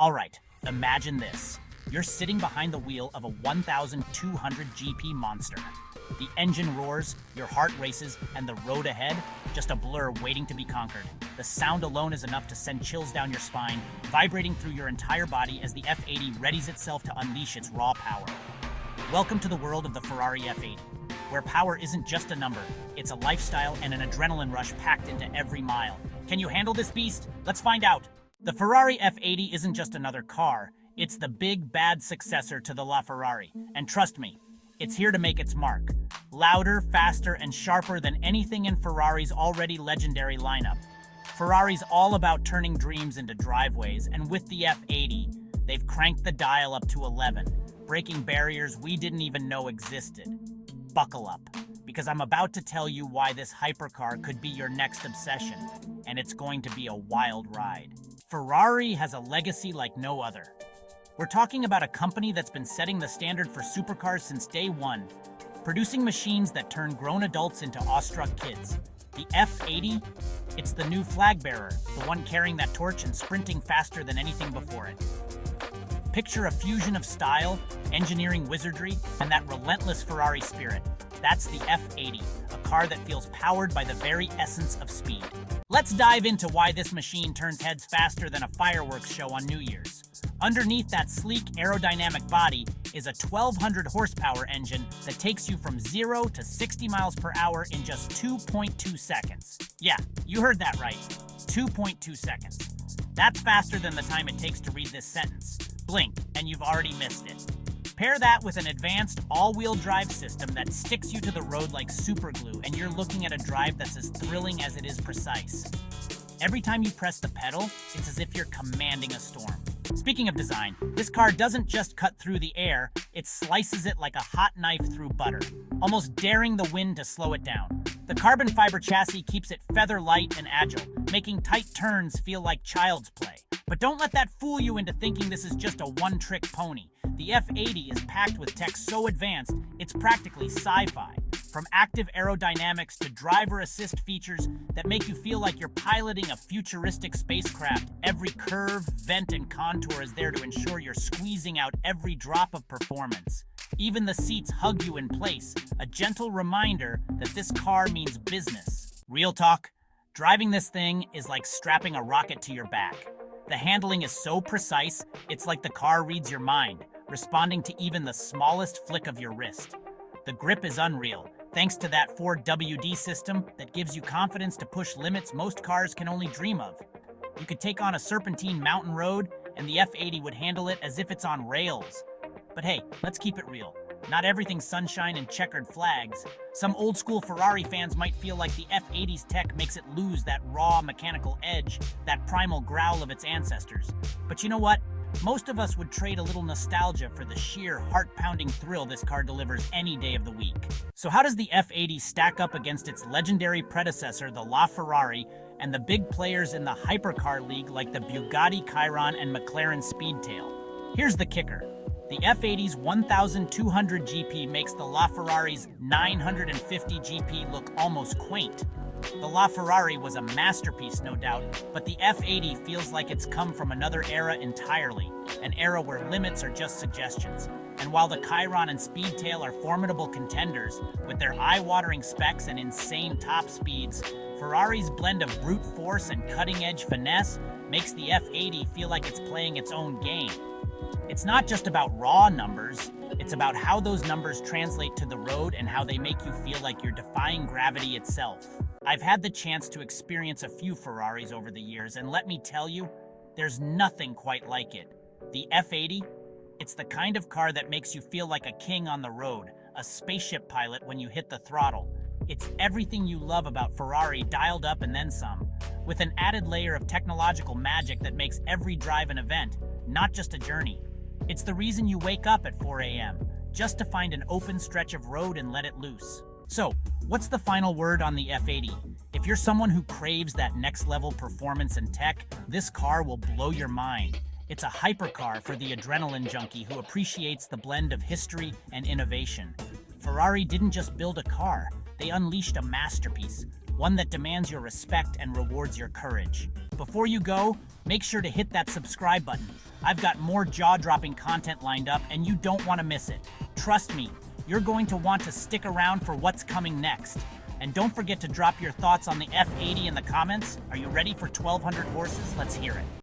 All right, imagine this. You're sitting behind the wheel of a 1,200 GP monster. The engine roars, your heart races, and the road ahead, just a blur waiting to be conquered. The sound alone is enough to send chills down your spine, vibrating through your entire body as the F80 readies itself to unleash its raw power. Welcome to the world of the Ferrari F80, where power isn't just a number, it's a lifestyle and an adrenaline rush packed into every mile. Can you handle this beast? Let's find out. The Ferrari F80 isn't just another car, it's the big bad successor to the LaFerrari. And trust me, it's here to make its mark. Louder, faster, and sharper than anything in Ferrari's already legendary lineup. Ferrari's all about turning dreams into driveways, and with the F80, they've cranked the dial up to 11, breaking barriers we didn't even know existed. Buckle up, because I'm about to tell you why this hypercar could be your next obsession, and it's going to be a wild ride. Ferrari has a legacy like no other. We're talking about a company that's been setting the standard for supercars since day one, producing machines that turn grown adults into awestruck kids. The F80, it's the new flag bearer, the one carrying that torch and sprinting faster than anything before it. Picture a fusion of style, engineering wizardry, and that relentless Ferrari spirit. That's the F80, a car that feels powered by the very essence of speed. Let's dive into why this machine turns heads faster than a fireworks show on New Year's. Underneath that sleek aerodynamic body is a 1,200 horsepower engine that takes you from 0 to 60 miles per hour in just 2.2 seconds. Yeah, you heard that right, 2.2 seconds. That's faster than the time it takes to read this sentence. Blink, and you've already missed it. Pair that with an advanced all-wheel drive system that sticks you to the road like super glue, and you're looking at a drive that's as thrilling as it is precise. Every time you press the pedal, it's as if you're commanding a storm. Speaking of design, this car doesn't just cut through the air, it slices it like a hot knife through butter, almost daring the wind to slow it down. The carbon fiber chassis keeps it feather light and agile, making tight turns feel like child's play. But don't let that fool you into thinking this is just a one-trick pony. The F80 is packed with tech so advanced, it's practically sci-fi. From active aerodynamics to driver assist features that make you feel like you're piloting a futuristic spacecraft, every curve, vent, and contour is there to ensure you're squeezing out every drop of performance. Even the seats hug you in place, a gentle reminder that this car means business. Real talk, driving this thing is like strapping a rocket to your back. The handling is so precise, it's like the car reads your mind, responding to even the smallest flick of your wrist. The grip is unreal, thanks to that 4WD system that gives you confidence to push limits most cars can only dream of. You could take on a serpentine mountain road, and the F80 would handle it as if it's on rails. But hey, let's keep it real. Not everything's sunshine and checkered flags. Some old-school Ferrari fans might feel like the F80's tech makes it lose that raw mechanical edge, that primal growl of its ancestors. But you know what? Most of us would trade a little nostalgia for the sheer heart-pounding thrill this car delivers any day of the week. So how does the F80 stack up against its legendary predecessor, the LaFerrari, and the big players in the hypercar league like the Bugatti Chiron and McLaren Speedtail? Here's the kicker. The F80's 1,200 GP makes the LaFerrari's 950 GP look almost quaint. The LaFerrari was a masterpiece, no doubt, but the F80 feels like it's come from another era entirely, an era where limits are just suggestions. And while the Chiron and Speedtail are formidable contenders, with their eye-watering specs and insane top speeds, Ferrari's blend of brute force and cutting-edge finesse makes the F80 feel like it's playing its own game. It's not just about raw numbers, it's about how those numbers translate to the road and how they make you feel like you're defying gravity itself. I've had the chance to experience a few Ferraris over the years, and let me tell you, there's nothing quite like it. The F80, it's the kind of car that makes you feel like a king on the road, a spaceship pilot when you hit the throttle. It's everything you love about Ferrari dialed up and then some, with an added layer of technological magic that makes every drive an event, not just a journey. It's the reason you wake up at 4 a.m., just to find an open stretch of road and let it loose. So, what's the final word on the F80? If you're someone who craves that next-level performance and tech, this car will blow your mind. It's a hypercar for the adrenaline junkie who appreciates the blend of history and innovation. Ferrari didn't just build a car, they unleashed a masterpiece, one that demands your respect and rewards your courage. Before you go, make sure to hit that subscribe button. I've got more jaw-dropping content lined up and you don't want to miss it. Trust me, you're going to want to stick around for what's coming next. And don't forget to drop your thoughts on the F80 in the comments. Are you ready for 1200 horses? Let's hear it.